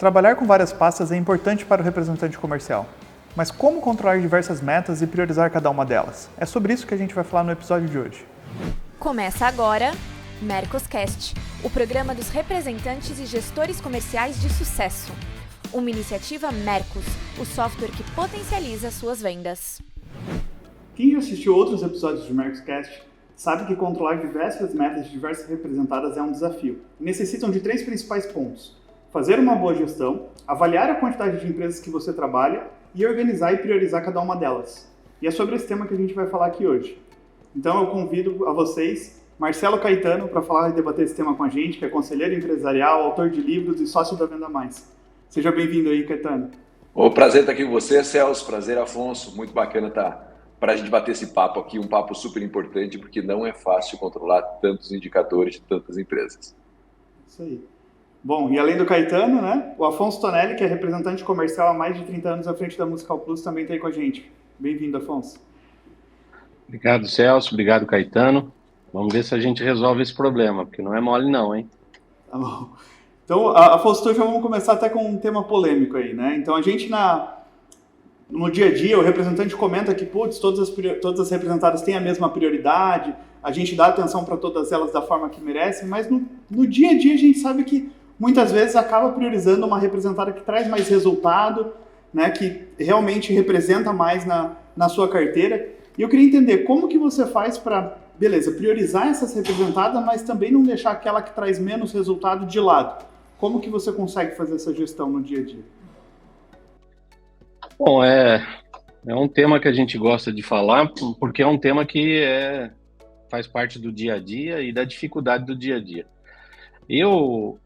Trabalhar com várias pastas é importante para o representante comercial. Mas como controlar diversas metas e priorizar cada uma delas? É sobre isso que a gente vai falar no episódio de hoje. Começa agora Mercoscast, o programa dos representantes e gestores comerciais de sucesso. Uma iniciativa Mercos, o software que potencializa suas vendas. Quem já assistiu outros episódios de Mercoscast sabe que controlar diversas metas de diversas representadas é um desafio. Necessitam de 3 principais pontos: fazer uma boa gestão, avaliar a quantidade de empresas que você trabalha e organizar e priorizar cada uma delas. E é sobre esse tema que a gente vai falar aqui hoje. Então eu convido a vocês Marcelo Caetano para falar e debater esse tema com a gente, que é conselheiro empresarial, autor de livros e sócio da Venda Mais. Seja bem-vindo aí, Caetano. O prazer estar aqui com você, Celso. Prazer, Afonso. Muito bacana estar para a gente bater esse papo aqui, um papo super importante, porque não é fácil controlar tantos indicadores de tantas empresas. Isso aí. Bom, e além do Caetano, né, o Afonso Tonelli, que é representante comercial há mais de 30 anos à frente da Musical Plus, também está aí com a gente. Bem-vindo, Afonso. Obrigado, Celso. Obrigado, Caetano. Vamos ver se a gente resolve esse problema, porque não é mole não, hein? Tá bom. Então, Afonso, hoje vamos começar até com um tema polêmico aí, né? Então, a gente no dia a dia, o representante comenta que, todas as representadas têm a mesma prioridade, a gente dá atenção para todas elas da forma que merecem, mas no dia a dia a gente sabe que muitas vezes acaba priorizando uma representada que traz mais resultado, né, que realmente representa mais na sua carteira. E eu queria entender como que você faz para, priorizar essas representadas, mas também não deixar aquela que traz menos resultado de lado. Como que você consegue fazer essa gestão no dia a dia? Bom, é um tema que a gente gosta de falar, porque é um tema que faz parte do dia a dia e da dificuldade do dia a dia. Eu,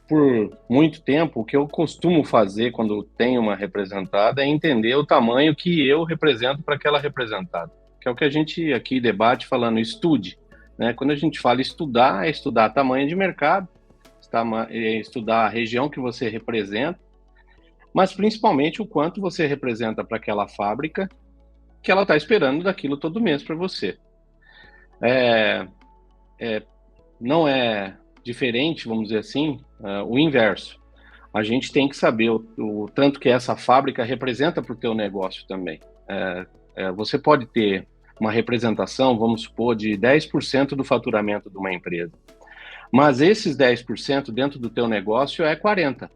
por muito tempo, o que eu costumo fazer quando tenho uma representada é entender o tamanho que eu represento para aquela representada, que é o que a gente aqui debate falando estude, né? Quando a gente fala estudar, é estudar tamanho de mercado, estudar a região que você representa, mas principalmente o quanto você representa para aquela fábrica que ela está esperando daquilo todo mês para você. Não é diferente, vamos dizer assim, o inverso. A gente tem que saber o tanto que essa fábrica representa para o teu negócio também. Você pode ter uma representação, vamos supor, de 10% do faturamento de uma empresa. Mas esses 10% dentro do teu negócio é 40%.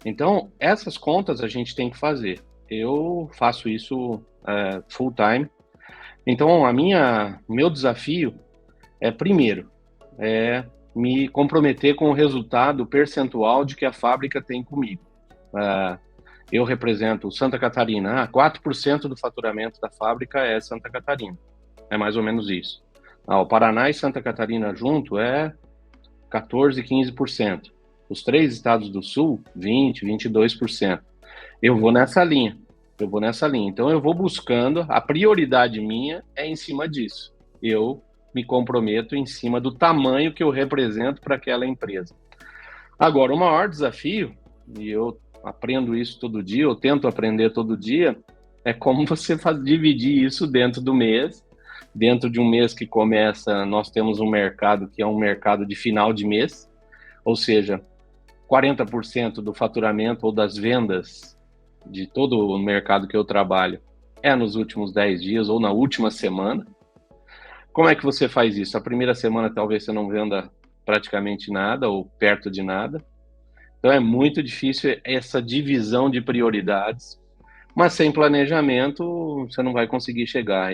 Então, essas contas a gente tem que fazer. Eu faço isso full time. Então, meu desafio primeiro, me comprometer com o resultado percentual de que a fábrica tem comigo. Eu represento Santa Catarina. 4% do faturamento da fábrica é Santa Catarina. É mais ou menos isso. O Paraná e Santa Catarina junto é 14%, 15%. Os 3 estados do Sul, 20%, 22%. Eu vou nessa linha. Então, eu vou buscando, a prioridade minha é em cima disso. Eu me comprometo em cima do tamanho que eu represento para aquela empresa. Agora, o maior desafio, e eu aprendo isso todo dia, eu tento aprender todo dia, é como você dividir isso dentro do mês. Dentro de um mês que começa, nós temos um mercado que é um mercado de final de mês, ou seja, 40% do faturamento ou das vendas de todo o mercado que eu trabalho é nos últimos 10 dias ou na última semana. Como é que você faz isso? A primeira semana talvez você não venda praticamente nada ou perto de nada. Então é muito difícil essa divisão de prioridades, mas sem planejamento você não vai conseguir chegar.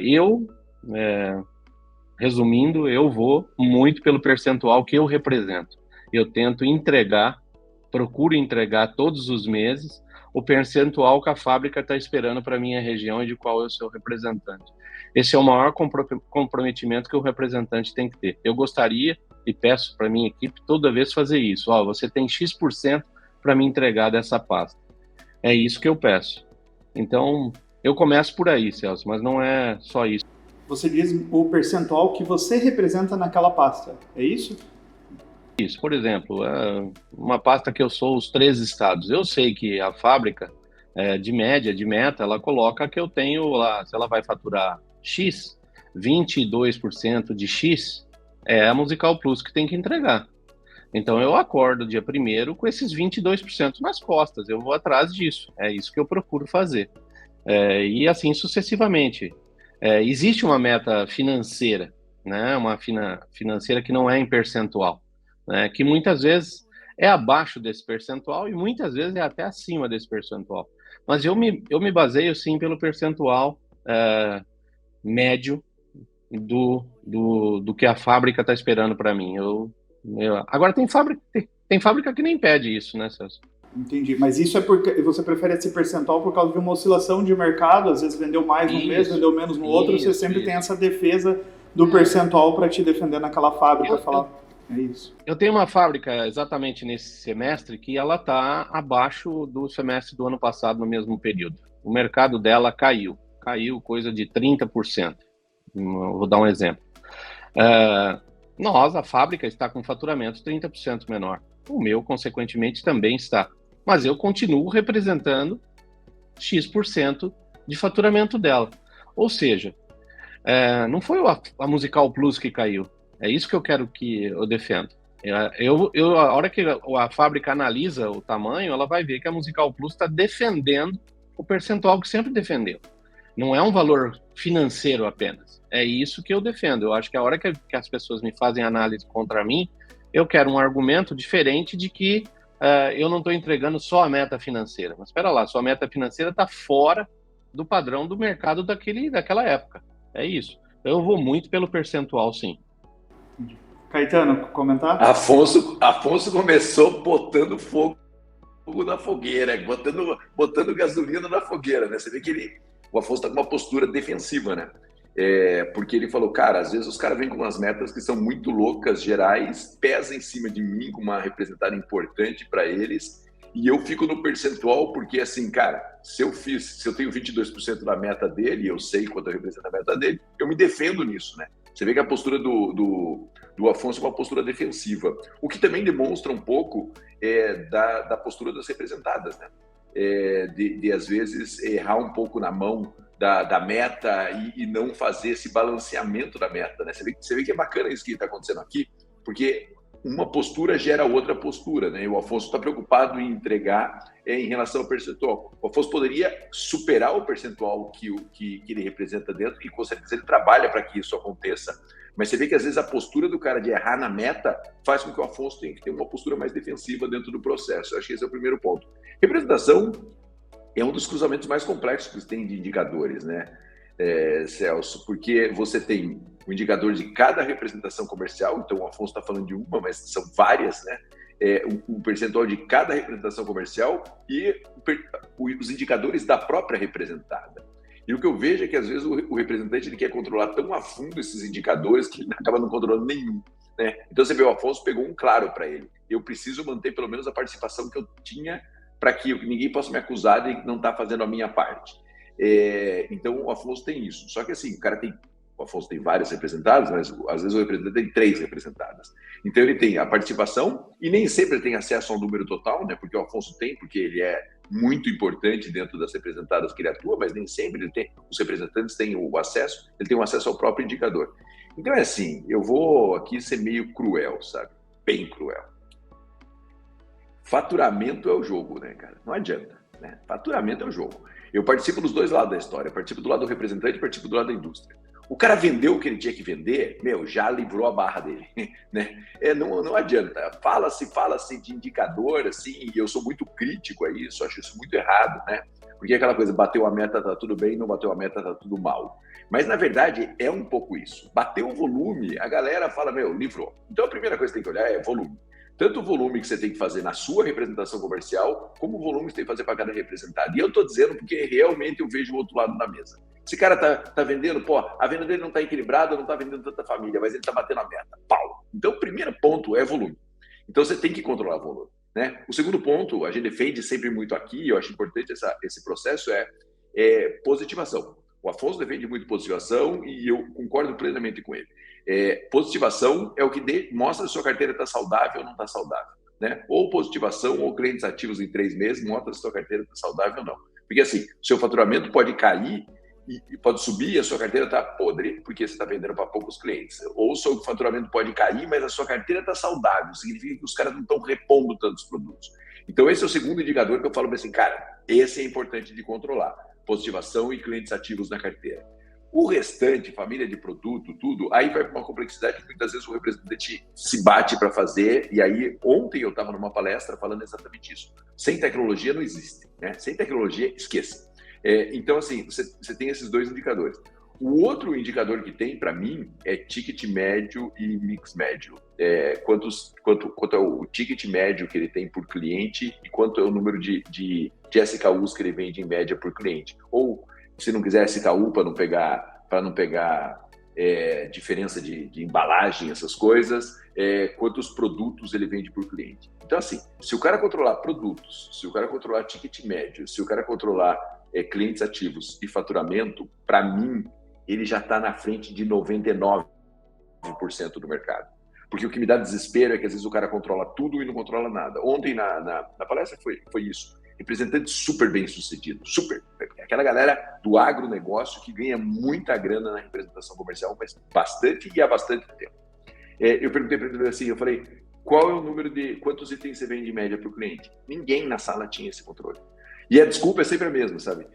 Resumindo, eu vou muito pelo percentual que eu represento. Eu tento procuro entregar todos os meses o percentual que a fábrica está esperando para a minha região e de qual eu sou representante. Esse é o maior comprometimento que o representante tem que ter. Eu gostaria e peço para a minha equipe toda vez fazer isso. Você tem X% para me entregar dessa pasta. É isso que eu peço. Então, eu começo por aí, Celso, mas não é só isso. Você diz o percentual que você representa naquela pasta, é isso? Isso, por exemplo, uma pasta que eu sou os 3 estados. Eu sei que a fábrica, de meta, ela coloca que eu tenho lá, se ela vai faturar X, 22% de X é a Musical Plus que tem que entregar. Então eu acordo dia 1º com esses 22% nas costas, eu vou atrás disso, é isso que eu procuro fazer. E assim sucessivamente. Existe uma meta financeira, né? Uma financeira que não é em percentual, né? Que muitas vezes é abaixo desse percentual e muitas vezes é até acima desse percentual. Mas eu me baseio sim pelo percentual médio do que a fábrica está esperando para mim. Agora tem fábrica que nem pede isso, né, Celso? Entendi. Mas isso é porque você prefere esse percentual por causa de uma oscilação de mercado, às vezes vendeu mais num mês, vendeu menos no outro, você sempre tem essa defesa do percentual para te defender naquela fábrica. É isso. Eu tenho uma fábrica exatamente nesse semestre que ela está abaixo do semestre do ano passado no mesmo período. O mercado dela caiu coisa de 30%. Vou dar um exemplo. A fábrica está com faturamento 30% menor. O meu, consequentemente, também está. Mas eu continuo representando X% de faturamento dela. Ou seja, não foi a Musical Plus que caiu. É isso que eu quero que eu defendo. A hora que a fábrica analisa o tamanho, ela vai ver que a Musical Plus está defendendo o percentual que sempre defendeu. Não é um valor financeiro apenas. É isso que eu defendo. Eu acho que a hora que as pessoas me fazem análise contra mim, eu quero um argumento diferente de que eu não estou entregando só a meta financeira. Mas espera lá, sua meta financeira está fora do padrão do mercado daquela época. É isso. Então eu vou muito pelo percentual, sim. Caetano, comentar? Afonso começou botando fogo na fogueira, botando gasolina na fogueira, né? Você vê que o Afonso está com uma postura defensiva, né? Porque ele falou, cara, às vezes os caras vêm com umas metas que são muito loucas, gerais, pesa em cima de mim com uma representada importante para eles, e eu fico no percentual porque, assim, cara, se eu tenho 22% da meta dele, eu sei quanto eu represento a meta dele, eu me defendo nisso, né? Você vê que a postura do Afonso é uma postura defensiva, o que também demonstra um pouco da postura das representadas, né? De às vezes errar um pouco na mão da meta e não fazer esse balanceamento da meta, né? Você vê que é bacana isso que está acontecendo aqui, porque uma postura gera outra postura, né? E o Afonso está preocupado em entregar em relação ao percentual. O Afonso poderia superar o percentual que ele representa dentro, e com certeza ele trabalha para que isso aconteça. Mas você vê que às vezes a postura do cara de errar na meta faz com que o Afonso tenha que ter uma postura mais defensiva dentro do processo. Eu acho que esse é o primeiro ponto. Representação é um dos cruzamentos mais complexos que tem de indicadores, né, Celso? Porque você tem o indicador de cada representação comercial, então o Afonso está falando de uma, mas são várias, né? O percentual de cada representação comercial e os indicadores da própria representada. E o que eu vejo é que às vezes o representante ele quer controlar tão a fundo esses indicadores que ele acaba não controlando nenhum, né? Então você vê, o Afonso pegou um claro para ele. Eu preciso manter pelo menos a participação que eu tinha para que ninguém possa me acusar de não estar fazendo a minha parte. Então o Afonso tem isso. Só que assim, o Afonso tem várias representadas, mas às vezes o representante tem 3 representadas. Então ele tem a participação e nem sempre ele tem acesso ao número total, né? Porque o Afonso tem, porque ele é muito importante dentro das representadas que ele atua, mas nem sempre os representantes têm o acesso, ele tem o acesso ao próprio indicador. Então é assim, eu vou aqui ser meio cruel, sabe? Bem cruel. Faturamento é o jogo, né, cara? Não adianta, né? Faturamento é o jogo. Eu participo dos dois lados da história, participo do lado do representante e participo do lado da indústria. O cara vendeu o que ele tinha que vender, já livrou a barra dele, né? Não adianta. Fala-se de indicador, assim, e eu sou muito crítico a isso, acho isso muito errado, né? Porque é aquela coisa, bateu a meta, tá tudo bem, não bateu a meta, tá tudo mal. Mas, na verdade, é um pouco isso. Bateu o volume, a galera fala, livrou. Então, a primeira coisa que tem que olhar é volume. Tanto o volume que você tem que fazer na sua representação comercial, como o volume que você tem que fazer para cada representado. E eu estou dizendo porque realmente eu vejo o outro lado da mesa. Esse cara tá vendendo, a venda dele não está equilibrada, não está vendendo tanta família, mas ele está batendo a meta. Pau! Então, o primeiro ponto é volume. Então, você tem que controlar o volume, né? O segundo ponto, a gente defende sempre muito aqui, eu acho importante esse processo, é positivação. O Afonso defende muito positivação e eu concordo plenamente com ele. Positivação é o que mostra se a sua carteira está saudável ou não está saudável, né? Ou positivação ou clientes ativos em 3 meses mostra se a sua carteira está saudável ou não. Porque assim, seu faturamento pode cair e pode subir e a sua carteira está podre, porque você está vendendo para poucos clientes. Ou o seu faturamento pode cair, mas a sua carteira está saudável, significa que os caras não estão repondo tantos produtos. Então, esse é o segundo indicador que eu falo assim, cara, esse é importante de controlar. Positivação e clientes ativos na carteira. O restante, família de produto, tudo, aí vai para uma complexidade que muitas vezes o representante se bate para fazer. E aí, ontem eu estava numa palestra falando exatamente isso. Sem tecnologia não existe, né? Sem tecnologia, esqueça. Então, assim, você tem esses dois indicadores. O outro indicador que tem, para mim, é ticket médio e mix médio. Quanto é o ticket médio que ele tem por cliente e quanto é o número de SKUs que ele vende em média por cliente. Ou, se não quiser SKU para não pegar diferença de embalagem, essas coisas, quantos produtos ele vende por cliente. Então, assim, se o cara controlar produtos, se o cara controlar ticket médio, se o cara controlar clientes ativos e faturamento, para mim, ele já está na frente de 99% do mercado. Porque o que me dá desespero é que às vezes o cara controla tudo e não controla nada. Ontem na palestra foi isso. Representante super bem sucedido, super. Aquela galera do agronegócio que ganha muita grana na representação comercial, mas bastante e há bastante tempo. Eu perguntei para ele assim, eu falei, qual é o número de quantos itens você vende em média para o cliente? Ninguém na sala tinha esse controle. E a desculpa é sempre a mesma, sabe?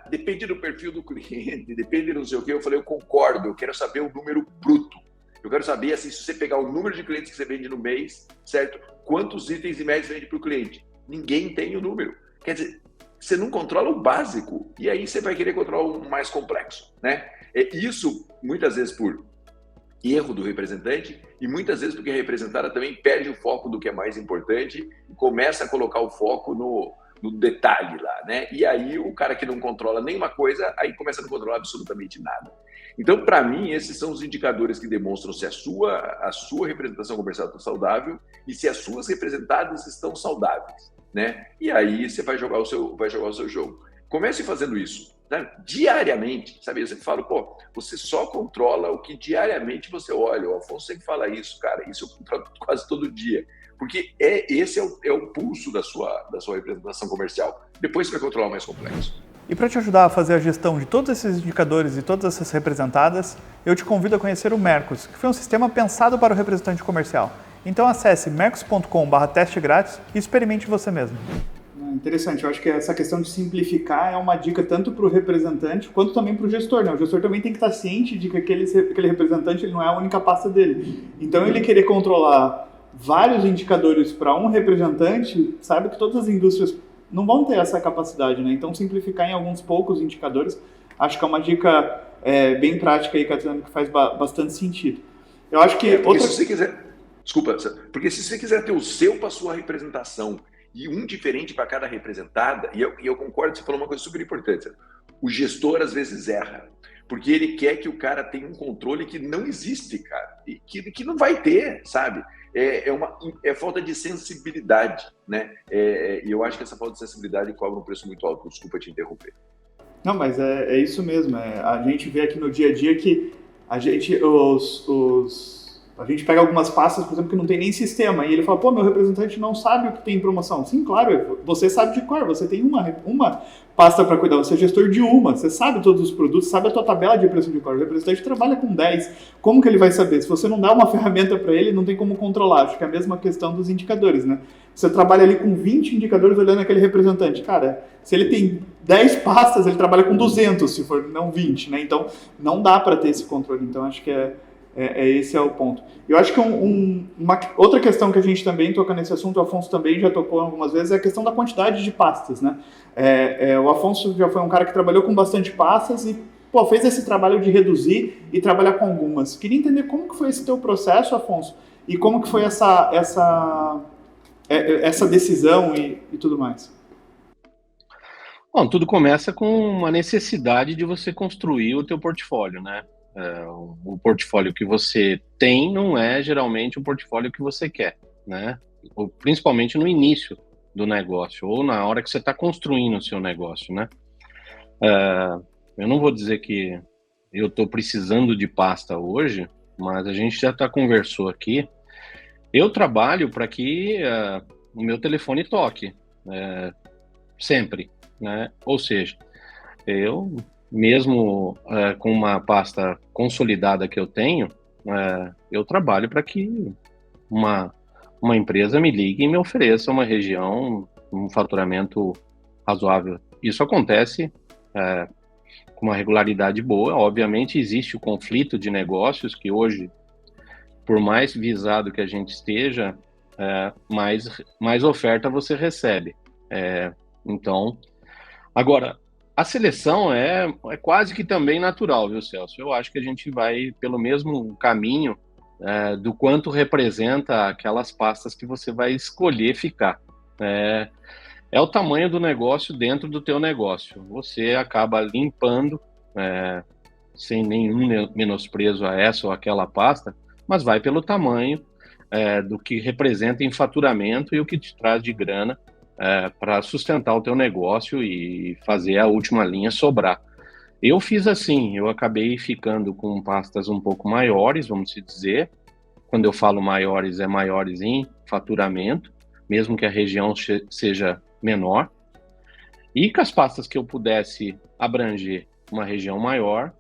Depende do perfil do cliente, depende de não sei o quê. Eu falei, eu concordo, eu quero saber o número bruto. Eu quero saber, assim, se você pegar o número de clientes que você vende no mês, certo? Quantos itens em média você vende para o cliente? Ninguém tem o número. Quer dizer, você não controla o básico e aí você vai querer controlar o mais complexo, né? Isso, muitas vezes, por erro do representante e muitas vezes porque a representada também perde o foco do que é mais importante e começa a colocar o foco no detalhe lá, né? E aí o cara que não controla nenhuma coisa, aí começa a não controlar absolutamente nada. Então, para mim, esses são os indicadores que demonstram se a sua representação comercial está saudável e se as suas representadas estão saudáveis, né? E aí você vai jogar o seu jogo. Comece fazendo isso, né? Diariamente, sabe? Eu sempre falo, você só controla o que diariamente você olha. O Afonso sempre fala isso, cara. Isso eu controlo quase todo dia. Porque esse é o pulso da sua representação comercial. Depois você vai controlar o mais complexo. E para te ajudar a fazer a gestão de todos esses indicadores e todas essas representadas, eu te convido a conhecer o Mercos, que foi um sistema pensado para o representante comercial. Então acesse mercos.com/teste grátis e experimente você mesmo. Interessante, eu acho que essa questão de simplificar é uma dica tanto para o representante quanto também para o gestor, né? O gestor também tem que estar ciente de que aquele representante ele não é a única pasta dele. Então ele querer controlar vários indicadores para um representante, sabe que todas as indústrias não vão ter essa capacidade, né? Então simplificar em alguns poucos indicadores, acho que é uma dica bem prática aí, Caetano, que faz bastante sentido. Eu acho que se você quiser, desculpa, porque se você quiser ter o seu para sua representação e um diferente para cada representada, e eu concordo, você falou uma coisa super importante, o gestor às vezes erra, porque ele quer que o cara tenha um controle que não existe, cara, e que não vai ter, sabe? É falta de sensibilidade, né? E eu acho que essa falta de sensibilidade cobra um preço muito alto. Desculpa te interromper. Não, mas é isso mesmo. A gente vê aqui no dia a dia que a gente pega algumas pastas, por exemplo, que não tem nem sistema, e ele fala, meu representante não sabe o que tem em promoção. Sim, claro, você sabe de cor, você tem uma pasta para cuidar, você é gestor de você sabe todos os produtos, sabe a tua tabela de preço de cor. O representante trabalha com 10, como que ele vai saber? Se você não dá uma ferramenta para ele, não tem como controlar. Acho que é a mesma questão dos indicadores, né? Você trabalha ali com 20 indicadores olhando aquele representante. Cara, se ele tem 10 pastas, ele trabalha com 200, se for não 20, né? Então, não dá para ter esse controle. Então, acho que esse é o ponto. Eu acho que uma outra questão que a gente também toca nesse assunto, o Afonso também já tocou algumas vezes, é a questão da quantidade de pastas, né? O Afonso já foi um cara que trabalhou com bastante pastas e fez esse trabalho de reduzir e trabalhar com algumas. Queria entender como que foi esse teu processo, Afonso, e como que foi essa decisão e tudo mais. Bom, tudo começa com uma necessidade de você construir o teu portfólio, né? O portfólio que você tem não é geralmente o portfólio que você quer, né? Ou, principalmente no início do negócio ou na hora que você está construindo o seu negócio, né? Eu não vou dizer que eu estou precisando de pasta hoje, mas a gente já conversou aqui. Eu trabalho para que o meu telefone toque sempre, né? Ou seja, eu mesmo com uma pasta consolidada que eu tenho, eu trabalho para que uma empresa me ligue e me ofereça uma região, um faturamento razoável. Isso acontece com uma regularidade boa. Obviamente existe o conflito de negócios que hoje, por mais visado que a gente esteja, mais oferta você recebe. Então, agora, a seleção é quase que também natural, viu, Celso? Eu acho que a gente vai pelo mesmo caminho do quanto representa aquelas pastas que você vai escolher ficar. É o tamanho do negócio dentro do teu negócio. Você acaba limpando, sem nenhum menosprezo a essa ou aquela pasta, mas vai pelo tamanho do que representa em faturamento e o que te traz de grana para sustentar o teu negócio e fazer a última linha sobrar. Eu fiz assim, eu acabei ficando com pastas um pouco maiores, vamos dizer. Quando eu falo maiores, é maiores em faturamento, mesmo que a região seja menor. E com as pastas que eu pudesse abranger uma região maior,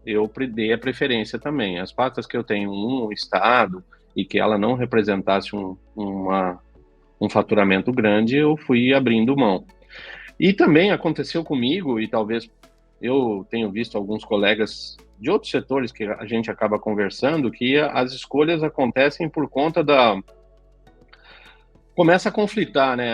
eu dei a preferência também. As pastas que eu tenho um estado e que ela não representasse um faturamento grande, eu fui abrindo mão. E também aconteceu comigo, e talvez eu tenho visto alguns colegas de outros setores que a gente acaba conversando, que as escolhas acontecem por conta começa a conflitar, né?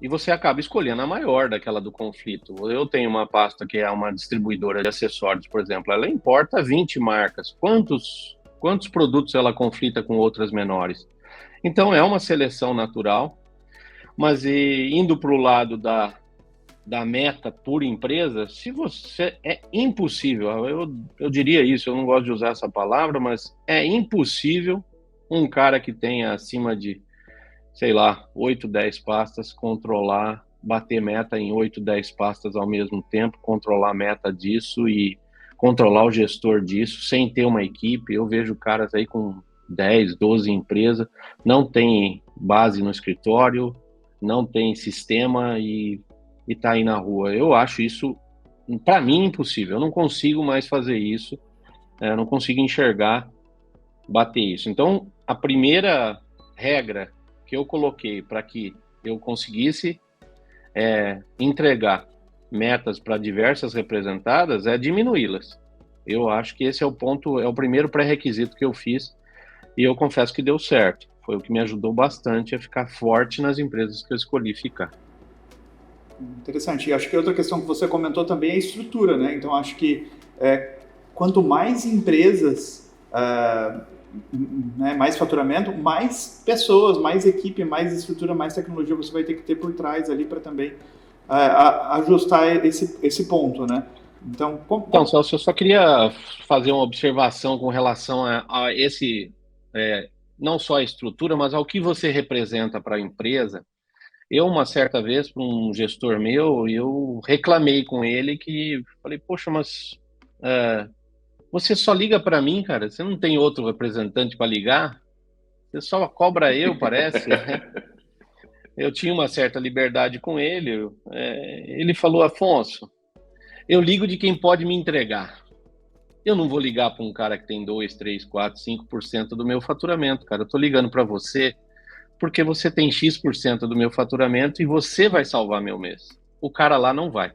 E você acaba escolhendo a maior daquela do conflito. Eu tenho uma pasta que é uma distribuidora de acessórios, por exemplo, ela importa 20 marcas. Quantos produtos ela conflita com outras menores? Então é uma seleção natural, mas indo para o lado da meta por empresa, se você é impossível, eu diria isso, eu não gosto de usar essa palavra, mas é impossível um cara que tenha acima de, sei lá, 8, 10 pastas, bater meta em 8, 10 pastas ao mesmo tempo, controlar a meta disso e controlar o gestor disso, sem ter uma equipe. Eu vejo caras aí com 10, 12 empresas, não tem base no escritório, não tem sistema e tá aí na rua. Eu acho isso, para mim, impossível. Eu não consigo mais fazer isso, eu não consigo enxergar, bater isso. Então, a primeira regra que eu coloquei para que eu conseguisse entregar metas para diversas representadas é diminuí-las. Eu acho que esse é o ponto, é o primeiro pré-requisito que eu fiz e eu confesso que deu certo. Foi o que me ajudou bastante a ficar forte nas empresas que eu escolhi ficar. Interessante. E acho que outra questão que você comentou também é a estrutura, né? Então, acho que quanto mais empresas, mais faturamento, mais pessoas, mais equipe, mais estrutura, mais tecnologia você vai ter que ter por trás ali para também ajustar esse ponto, né? Então, Celso, eu só queria fazer uma observação com relação a esse, não só a estrutura, mas ao que você representa para a empresa. Eu, uma certa vez, para um gestor meu, eu reclamei com ele que, falei, poxa, mas você só liga para mim, cara? Você não tem outro representante para ligar? Você só cobra eu, parece. Eu tinha uma certa liberdade com ele. Ele falou, Afonso, eu ligo de quem pode me entregar. Eu não vou ligar para um cara que tem 2, 3, 4, 5% do meu faturamento, cara. Eu estou ligando para você porque você tem X% do meu faturamento e você vai salvar meu mês. O cara lá não vai.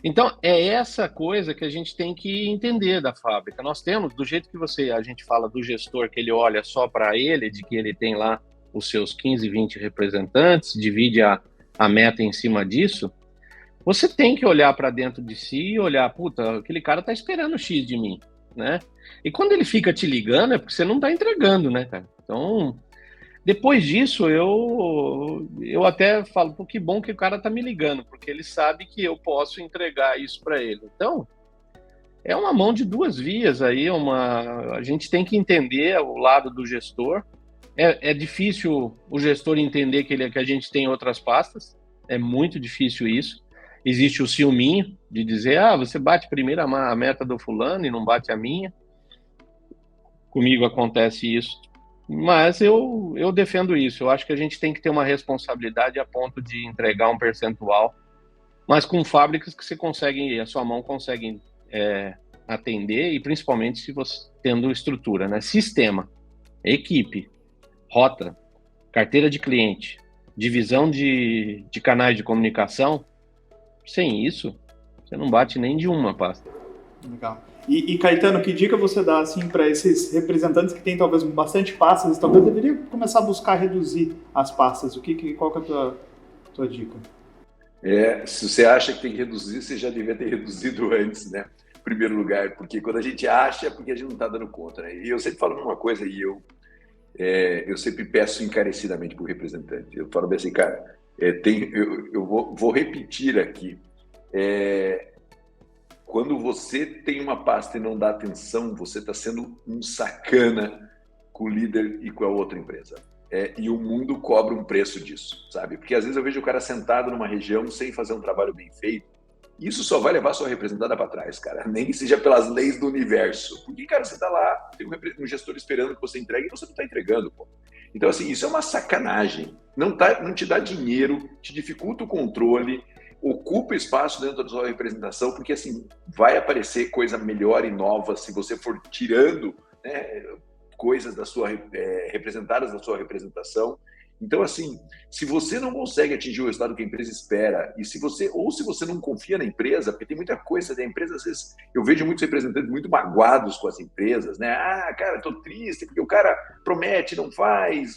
Então, é essa coisa que a gente tem que entender da fábrica. Nós temos, do jeito que a gente fala do gestor, que ele olha só para ele, de que ele tem lá os seus 15, 20 representantes, divide a meta em cima disso, você tem que olhar para dentro de si e olhar, puta, aquele cara tá esperando X de mim, né? E quando ele fica te ligando é porque você não tá entregando, né, cara? Então, depois disso, eu até falo, pô, que bom que o cara tá me ligando, porque ele sabe que eu posso entregar isso para ele. Então, é uma mão de duas vias aí, a gente tem que entender o lado do gestor. É difícil o gestor entender que a gente tem outras pastas, é muito difícil isso. Existe o ciúminho de dizer, você bate primeiro a meta do fulano e não bate a minha. Comigo acontece isso. Mas eu defendo isso. Eu acho que a gente tem que ter uma responsabilidade a ponto de entregar um percentual mas com fábricas que você consegue, a sua mão consegue atender, e principalmente se você tendo estrutura, né? Sistema, equipe, rota, carteira de cliente, divisão de canais de comunicação. Sem isso, você não bate nem de uma pasta. Legal. E Caetano, que dica você dá assim, para esses representantes que têm talvez bastante pastas e talvez deveria começar a buscar reduzir as pastas? Qual que é a tua dica? Se você acha que tem que reduzir, você já devia ter reduzido antes, né? Em primeiro lugar, porque quando a gente acha, é porque a gente não está dando conta, né? E eu sempre falo uma coisa, e eu sempre peço encarecidamente para o representante. Eu falo bem assim, cara, eu vou repetir aqui. Quando você tem uma pasta e não dá atenção, você está sendo um sacana com o líder e com a outra empresa. E o mundo cobra um preço disso, sabe? Porque às vezes eu vejo o cara sentado numa região sem fazer um trabalho bem feito. Isso só vai levar a sua representada para trás, cara. Nem que seja pelas leis do universo. Porque, cara, você está lá, tem um gestor esperando que você entregue e você não está entregando, pô. Então, assim, isso é uma sacanagem. Não te dá dinheiro, te dificulta o controle, ocupa espaço dentro da sua representação, porque assim, vai aparecer coisa melhor e nova se você for tirando, né, coisas representadas da sua representação. Então, assim, se você não consegue atingir o resultado que a empresa espera, e se você não confia na empresa, porque tem muita coisa da empresa, às vezes eu vejo muitos representantes muito magoados com as empresas, né? Cara, tô triste, porque o cara promete, não faz,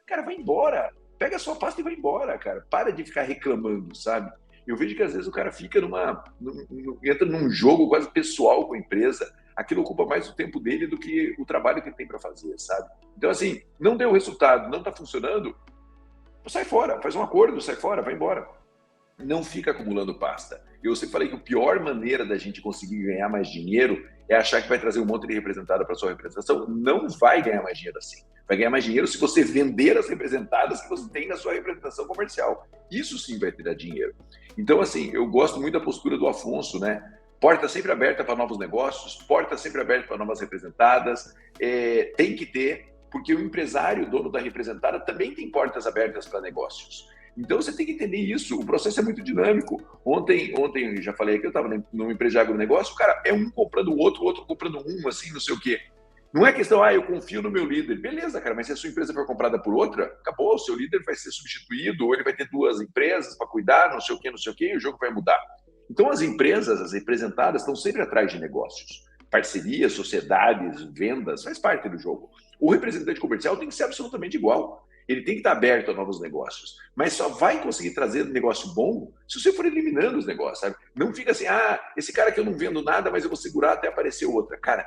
cara, vai embora. Pega a sua pasta e vai embora, cara. Para de ficar reclamando, sabe? Eu vejo que às vezes o cara fica entra num jogo quase pessoal com a empresa, aquilo ocupa mais o tempo dele do que o trabalho que ele tem para fazer, sabe? Então, assim, não deu resultado, não está funcionando, sai fora, faz um acordo, sai fora, vai embora. Não fica acumulando pasta. Eu sempre falei que a pior maneira da gente conseguir ganhar mais dinheiro é achar que vai trazer um monte de representada para sua representação. Não vai ganhar mais dinheiro assim. Vai ganhar mais dinheiro se você vender as representadas que você tem na sua representação comercial. Isso sim vai te dar dinheiro. Então, assim, eu gosto muito da postura do Afonso, né? Porta sempre aberta para novos negócios, porta sempre aberta para novas representadas. Tem que ter, porque o empresário, dono da representada, também tem portas abertas para negócios. Então, você tem que entender isso. O processo é muito dinâmico. Ontem eu já falei aqui, eu estava numa empresa de agronegócio, o cara é um comprando o outro comprando um, assim, não sei o quê. Não é questão, eu confio no meu líder. Beleza, cara, mas se a sua empresa for comprada por outra, acabou, o seu líder vai ser substituído, ou ele vai ter duas empresas para cuidar, não sei o quê, e o jogo vai mudar. Então, as empresas, as representadas, estão sempre atrás de negócios. Parcerias, sociedades, vendas, faz parte do jogo. O representante comercial tem que ser absolutamente igual. Ele tem que estar aberto a novos negócios. Mas só vai conseguir trazer negócio bom se você for eliminando os negócios, sabe? Não fica assim, esse cara que eu não vendo nada, mas eu vou segurar até aparecer outra. Cara,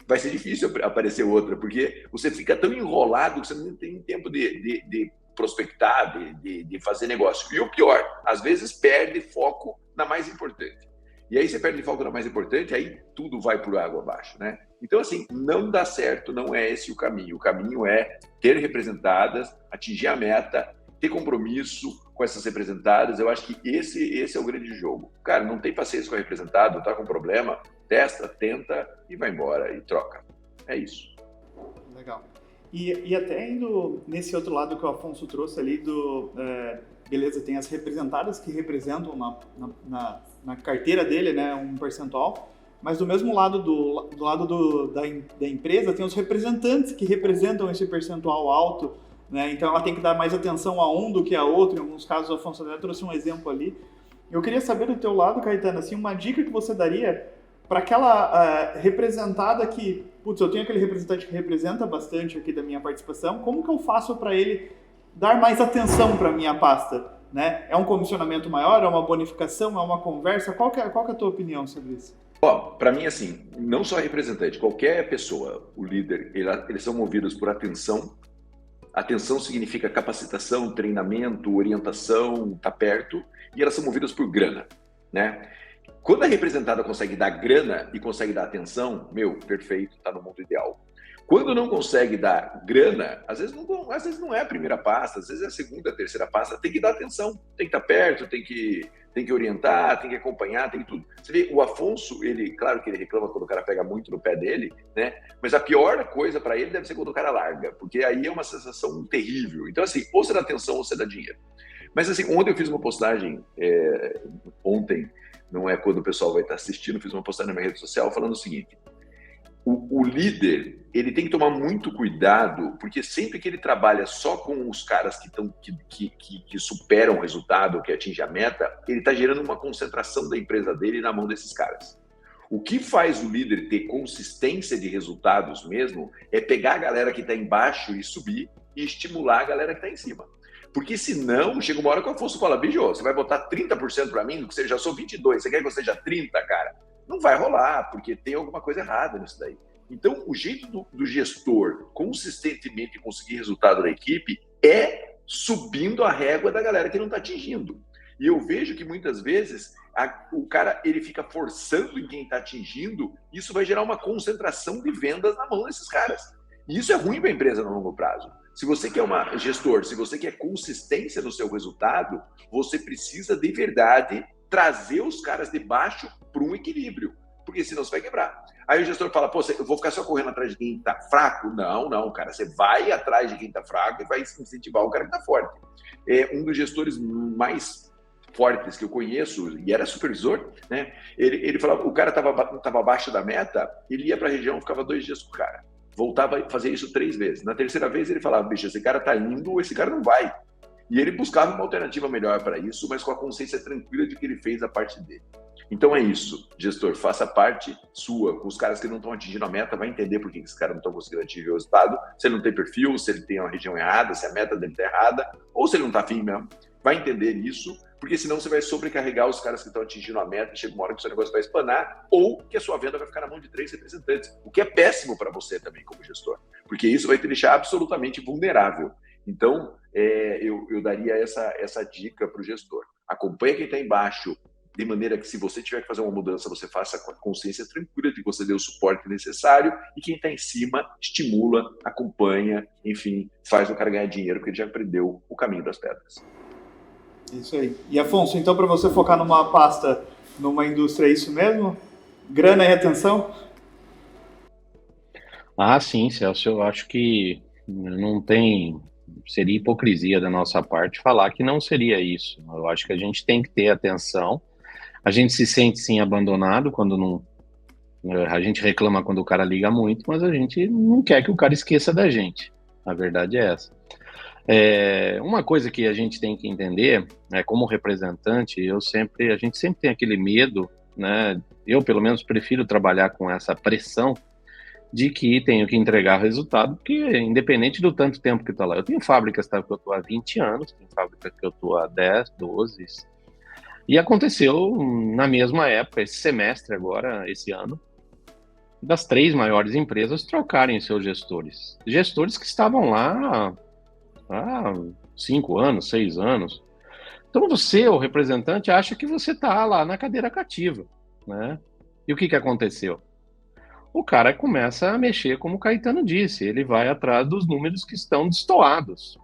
vai ser difícil aparecer outra, porque você fica tão enrolado que você não tem tempo de prospectar, de fazer negócio. E o pior, às vezes perde foco na mais importante. E aí você perde foco na mais importante, aí tudo vai por água abaixo, né? Então, assim, não dá certo, não é esse o caminho. O caminho é ter representadas, atingir a meta, ter compromisso com essas representadas. Eu acho que esse é o grande jogo. Cara, não tem paciência com a representada, tá com problema, testa, tenta e vai embora e troca. É isso. Legal. E até indo nesse outro lado que o Afonso trouxe ali beleza, tem as representadas que representam na carteira dele, né, um percentual, mas do mesmo lado, do lado da empresa, tem os representantes que representam esse percentual alto, né, então ela tem que dar mais atenção a um do que a outro. Em alguns casos, o Afonso até trouxe um exemplo ali. Eu queria saber do teu lado, Caetano, assim, uma dica que você daria para aquela representada que, eu tenho aquele representante que representa bastante aqui da minha participação, como que eu faço para ele dar mais atenção para a minha pasta, né? É um comissionamento maior, é uma bonificação, é uma conversa? Qual que é a tua opinião sobre isso? Para mim, assim, não só representante, qualquer pessoa, o líder, eles são movidos por atenção. Atenção significa capacitação, treinamento, orientação, tá perto, e elas são movidas por grana, né? Quando a representada consegue dar grana e consegue dar atenção, perfeito, tá no mundo ideal. Quando não consegue dar grana, às vezes não é a primeira pasta, às vezes é a segunda, a terceira pasta, tem que dar atenção, tem que estar perto, tem que orientar, tem que acompanhar, tem que tudo. Você vê, o Afonso, claro que ele reclama quando o cara pega muito no pé dele, né? Mas a pior coisa para ele deve ser quando o cara larga, porque aí é uma sensação terrível. Então, assim, ou você dá atenção ou você dá dinheiro. Mas assim, ontem eu fiz uma postagem, ontem, não é quando o pessoal vai estar assistindo, fiz uma postagem na minha rede social falando o seguinte: o líder, ele tem que tomar muito cuidado, porque sempre que ele trabalha só com os caras que superam o resultado, que atingem a meta, ele está gerando uma concentração da empresa dele na mão desses caras. O que faz o líder ter consistência de resultados mesmo é pegar a galera que está embaixo e subir e estimular a galera que está em cima. Porque senão, chega uma hora que o Afonso fala: bicho, você vai botar 30% para mim, que eu já sou 22%, você quer que eu seja 30%, cara? Não vai rolar, porque tem alguma coisa errada nisso daí. Então, o jeito do gestor consistentemente conseguir resultado da equipe é subindo a régua da galera que não está atingindo. E eu vejo que muitas vezes o cara ele fica forçando em quem está atingindo, isso vai gerar uma concentração de vendas na mão desses caras. E isso é ruim para a empresa no longo prazo. Se você quer gestor, se você quer consistência no seu resultado, você precisa de verdade trazer os caras de baixo para um equilíbrio, porque senão você vai quebrar. Aí o gestor fala: pô, eu vou ficar só correndo atrás de quem está fraco? Não, cara, você vai atrás de quem está fraco e vai incentivar o cara que está forte. Um dos gestores mais fortes que eu conheço, e era supervisor, né? Ele falava: o cara estava abaixo da meta, ele ia para a região, ficava 2 dias com o cara, voltava a fazer isso 3 vezes. Na terceira vez ele falava: bicho, esse cara está indo ou esse cara não vai. E ele buscava uma alternativa melhor para isso, mas com a consciência tranquila de que ele fez a parte dele. Então é isso, gestor, faça a parte sua. Com os caras que não estão atingindo a meta, vai entender por que esses caras não estão conseguindo atingir o resultado, se ele não tem perfil, se ele tem uma região errada, se a meta dele está errada, ou se ele não está afim mesmo. Vai entender isso, porque senão você vai sobrecarregar os caras que estão atingindo a meta, chega uma hora que o seu negócio vai espanar, ou que a sua venda vai ficar na mão de 3 representantes, o que é péssimo para você também como gestor, porque isso vai te deixar absolutamente vulnerável. Então, eu daria essa dica para o gestor. Acompanha quem está embaixo, de maneira que, se você tiver que fazer uma mudança, você faça com a consciência tranquila de que você deu o suporte necessário, e quem está em cima estimula, acompanha, enfim, faz o cara ganhar dinheiro, porque ele já aprendeu o caminho das pedras. Isso aí. E, Afonso, então, para você focar numa pasta, numa indústria, é isso mesmo? Grana e retenção? Sim, Celso, eu acho que não tem... Seria hipocrisia da nossa parte falar que não seria isso. Eu acho que a gente tem que ter atenção. A gente se sente, sim, abandonado quando não... A gente reclama quando o cara liga muito, mas a gente não quer que o cara esqueça da gente. A verdade é essa. Uma coisa que a gente tem que entender, como representante, a gente sempre tem aquele medo, né? Eu, pelo menos, prefiro trabalhar com essa pressão de que tenho que entregar resultado, porque independente do tanto tempo que eu estou lá, eu tenho fábricas que eu estou há 20 anos, tem fábrica que eu estou há 10, 12, e aconteceu na mesma época, esse semestre agora, esse ano, das 3 maiores empresas trocarem seus gestores que estavam lá há 5 anos, 6 anos. Então você, o representante, acha que você está lá na cadeira cativa, né? E o que aconteceu? O cara começa a mexer, como o Caetano disse, ele vai atrás dos números que estão destoados.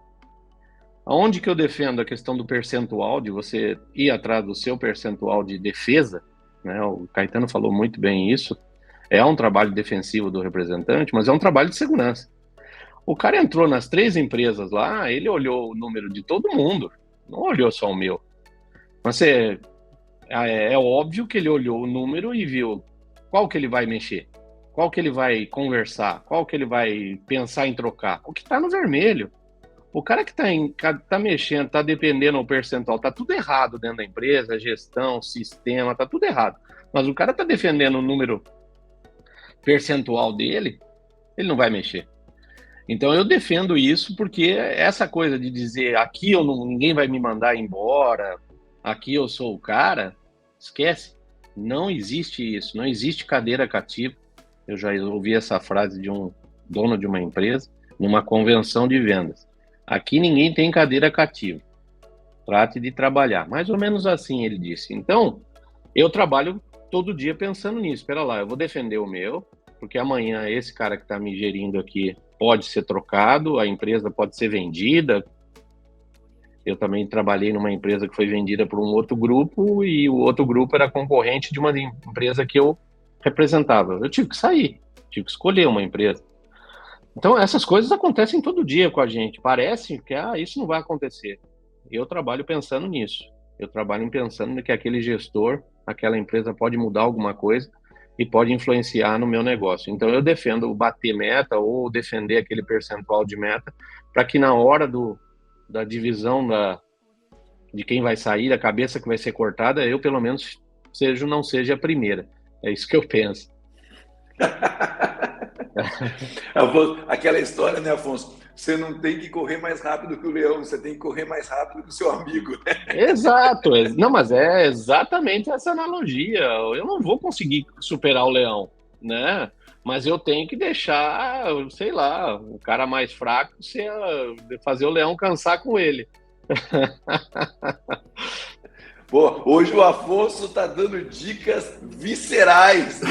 Aonde que eu defendo a questão do percentual, de você ir atrás do seu percentual de defesa, né? O Caetano falou muito bem isso, é um trabalho defensivo do representante, mas é um trabalho de segurança. O cara entrou nas 3 empresas lá, ele olhou o número de todo mundo, não olhou só o meu. Mas é óbvio que ele olhou o número e viu qual que ele vai mexer. Qual que ele vai conversar? Qual que ele vai pensar em trocar? O que está no vermelho. O cara que está mexendo, está dependendo do percentual, está tudo errado dentro da empresa, gestão, sistema, está tudo errado. Mas o cara está defendendo o número percentual dele, ele não vai mexer. Então eu defendo isso, porque essa coisa de dizer aqui ninguém vai me mandar embora, aqui eu sou o cara, esquece. Não existe isso, não existe cadeira cativa. Eu já ouvi essa frase de um dono de uma empresa, numa convenção de vendas. Aqui ninguém tem cadeira cativa. Trate de trabalhar. Mais ou menos assim ele disse. Então, eu trabalho todo dia pensando nisso. Espera lá, eu vou defender o meu, porque amanhã esse cara que está me gerindo aqui pode ser trocado, a empresa pode ser vendida. Eu também trabalhei numa empresa que foi vendida por um outro grupo, e o outro grupo era concorrente de uma empresa que eu representava. Eu tive que sair, tive que escolher uma empresa. Então, essas coisas acontecem todo dia com a gente. Parece que isso não vai acontecer. eu trabalho pensando nisso. Eu trabalho pensando que aquele gestor, aquela empresa pode mudar alguma coisa e pode influenciar no meu negócio. Então, eu defendo bater meta ou defender aquele percentual de meta para que na hora da divisão de quem vai sair, da cabeça que vai ser cortada, eu, pelo menos, não seja a primeira. É isso que eu penso. Afonso, aquela história, né, Afonso? Você não tem que correr mais rápido que o leão, você tem que correr mais rápido que o seu amigo. Exato. Não, mas é exatamente essa analogia. Eu não vou conseguir superar o leão, né? Mas eu tenho que deixar, sei lá, o cara mais fraco fazer o leão cansar com ele. Pô, hoje o Afonso está dando dicas viscerais.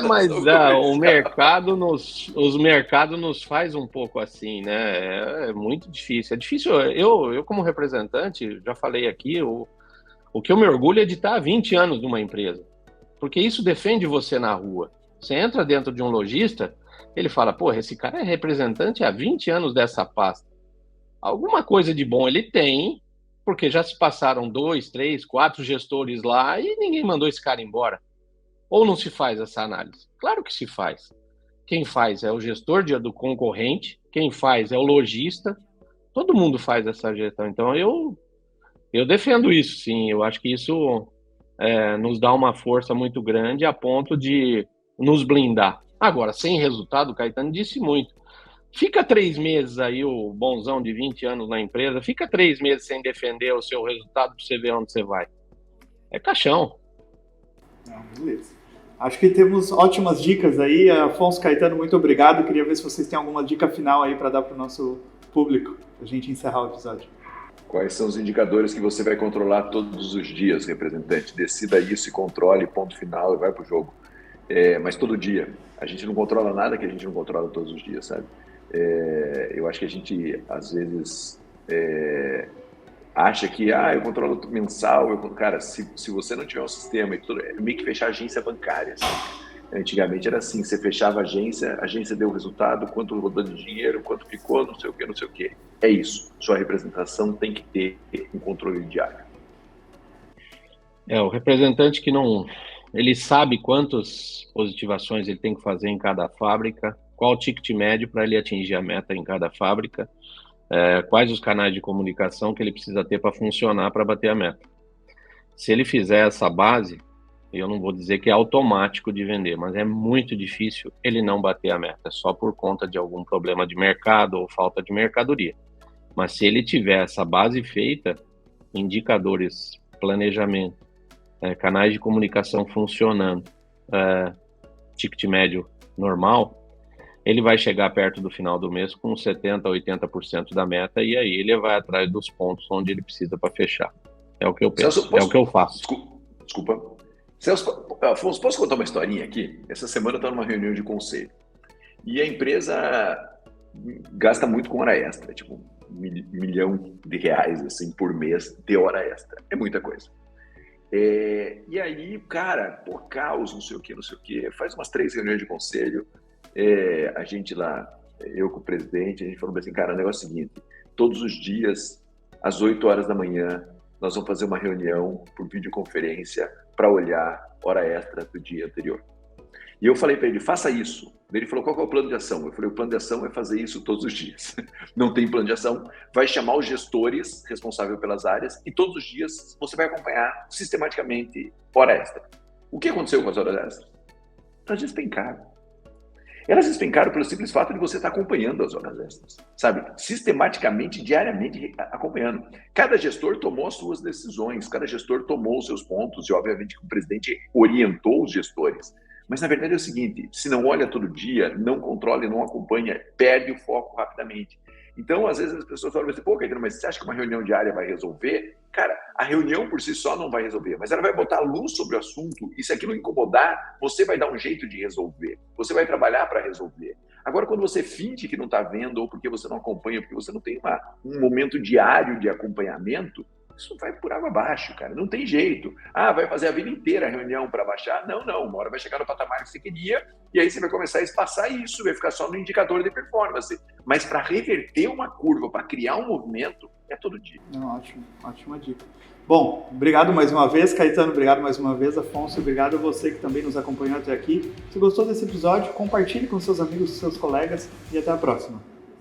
Mas os mercados nos faz um pouco assim, né? É muito difícil. É difícil. Eu como representante, já falei aqui, o que eu me orgulho é de estar há 20 anos numa empresa. Porque isso defende você na rua. Você entra dentro de um lojista, ele fala, pô, esse cara é representante há 20 anos dessa pasta. Alguma coisa de bom ele tem, porque já se passaram 2, 3, 4 gestores lá e ninguém mandou esse cara embora. Ou não se faz essa análise? Claro que se faz. Quem faz é o gestor do concorrente, quem faz é o lojista, todo mundo faz essa gestão. Então, eu defendo isso, sim. Eu acho que isso nos dá uma força muito grande a ponto de nos blindar. Agora, sem resultado, o Caetano disse muito. Fica 3 meses aí, o bonzão de 20 anos na empresa, fica 3 meses sem defender o seu resultado para você ver onde você vai. É caixão. Não, beleza. Acho que temos ótimas dicas aí. Afonso, Caetano, muito obrigado. Queria ver se vocês têm alguma dica final aí para dar para o nosso público, para a gente encerrar o episódio. Quais são os indicadores que você vai controlar todos os dias, representante? Decida isso e controle, ponto final, e vai para o jogo. Mas todo dia. A gente não controla nada que a gente não controla todos os dias, sabe? Eu acho que a gente, às vezes, acha que eu controlo mensal. Cara, se você não tiver um sistema e tudo, é meio que fechar a agência bancária. Sabe? Antigamente era assim, você fechava a agência deu o resultado, quanto rodou de dinheiro, quanto ficou, não sei o que, não sei o que. É isso. Sua representação tem que ter um controle diário. O representante que não... Ele sabe quantas positivações ele tem que fazer em cada fábrica, qual o ticket médio para ele atingir a meta em cada fábrica, quais os canais de comunicação que ele precisa ter para funcionar, para bater a meta. Se ele fizer essa base, eu não vou dizer que é automático de vender, mas é muito difícil ele não bater a meta, só por conta de algum problema de mercado ou falta de mercadoria. Mas se ele tiver essa base feita, indicadores, planejamento, canais de comunicação funcionando, ticket médio normal, ele vai chegar perto do final do mês com 70% a 80% da meta e aí ele vai atrás dos pontos onde ele precisa para fechar. É o que eu penso, Celso, é o que eu faço. Desculpa. Celso, Afonso, posso contar uma historinha aqui? Essa semana eu estava numa reunião de conselho e a empresa gasta muito com hora extra, tipo R$1 milhão assim, por mês de hora extra. É muita coisa. E aí, cara, caos, não sei o que, faz umas 3 reuniões de conselho, a gente lá, eu com o presidente, a gente falou assim, cara, o negócio é o seguinte, todos os dias, às 8 horas da manhã, nós vamos fazer uma reunião por videoconferência para olhar hora extra do dia anterior. E eu falei para ele, faça isso. Ele falou, qual que é o plano de ação? Eu falei, o plano de ação é fazer isso todos os dias. Não tem plano de ação, vai chamar os gestores responsáveis pelas áreas e todos os dias você vai acompanhar sistematicamente hora extra. O que aconteceu com as horas extras? Elas despencaram. Elas despencaram pelo simples fato de você estar acompanhando as horas extras, sabe? Sistematicamente, diariamente acompanhando. Cada gestor tomou as suas decisões, cada gestor tomou os seus pontos e obviamente o presidente orientou os gestores. Mas, na verdade, é o seguinte, se não olha todo dia, não controla e não acompanha, perde o foco rapidamente. Então, às vezes, as pessoas falam assim, pô, Caetano, mas você acha que uma reunião diária vai resolver? Cara, a reunião por si só não vai resolver, mas ela vai botar luz sobre o assunto e se aquilo incomodar, você vai dar um jeito de resolver. Você vai trabalhar para resolver. Agora, quando você finge que não está vendo ou porque você não acompanha, porque você não tem um momento diário de acompanhamento, isso vai por água abaixo, cara. Não tem jeito. Ah, vai fazer a vida inteira a reunião para baixar? Não. Uma hora vai chegar no patamar que você queria e aí você vai começar a espaçar isso, vai ficar só no indicador de performance. Mas para reverter uma curva, para criar um movimento, é todo dia. Ótimo, ótima dica. Bom, obrigado mais uma vez, Caetano, obrigado mais uma vez, Afonso, obrigado a você que também nos acompanhou até aqui. Se gostou desse episódio, compartilhe com seus amigos, seus colegas e até a próxima.